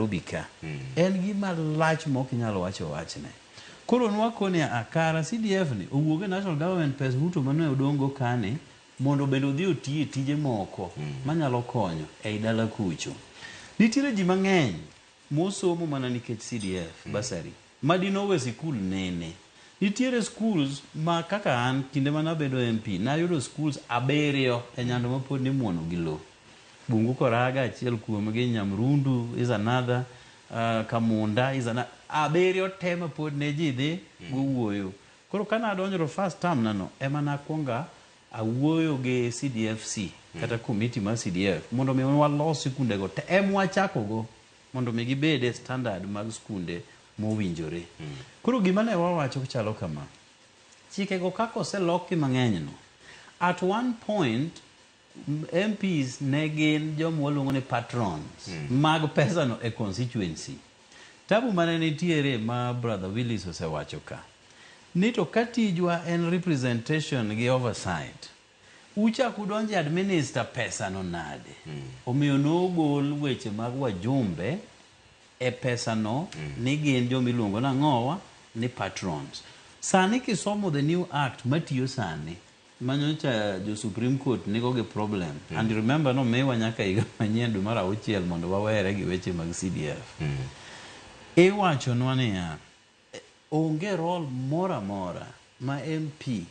Nairobi ka. En gima lach mok inyalo wacho wachne. Koro nwakone akara CDF ni owuoge national government pes Ruto mane odongo kane mondo bendo dhi otiye tije moko manyalo konyo ei dala kucho. Nitiere ji mang'eny mosomo mana nikech CDF basari madinowe sikul nene. Nitiere schools ma kaka an kinde mana bedo MP nayudo schools 7 e Nyando mapod ni muono gi lo. Bungu Koraga achiel kuomgi, Nyamrundu is another, Kamunda is another. 7 tema pod ne ji dhi gowuoyo. Koro kana adonjoro first term nano ema nakwonga awuoyo gi CDFC kata committee mar CDF mondo mi walos sikunde go te wachako go mondo mi gibede standard mag skunde mowinjore. Koro gima ne wawacho chalo kama. Chike go kako oseloki mang'eny no. At one point MPs ne gin joma waluongo ni patrons mag pesa no e constituency. Tabu mane nitiere ma brother Willis osewacho ka. Nito katijwa en representation gi oversight. Ucha kudonje administer pesa no nade. Omiyo nogol weche mag wajumbe e pesa no ni gin jomiluongo nang'owa ni patrons. Sani kisomo the new act matiyo sani manyocha jo Supreme Court nigo ge problem. And remember no mewa nyaka higa manyien dwe mar 6 mondo wawere gi weche mag CDF. Iwacho niya onge role mora ma MP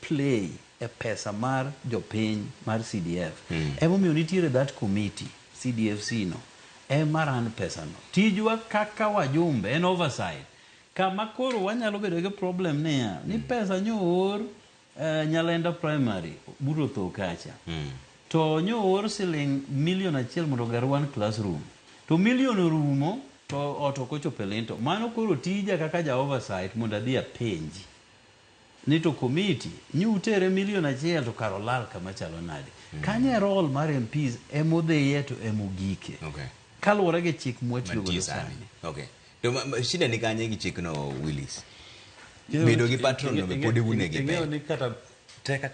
play e pesa mar jopiny mar CDF. Emomiyo nitiere that committee CDFC no emaran pesa no. Tijwa kaka wajumbe en oversight. Kama koro wanyalo bedo gi problem niya ni pesa nyoor Nyalenda primary buro tho kacha. To nyoor siling $1,000,000 mondo gar one classroom. To million rumo to otokocho pelento. Mano koro tija kaka ja oversight mondo adhi apenji. Nito committee nyutere $1,000,000 to karolal kama chalo nade. Kanye role mar MPs emodheye to emogike. Okay. Kaluwore gi chik mwatiyo go sani. Okay. To shida ni kanye gi chik no Willis. Bedo gi patron no mepode unege. Ng'eyo ni kata teka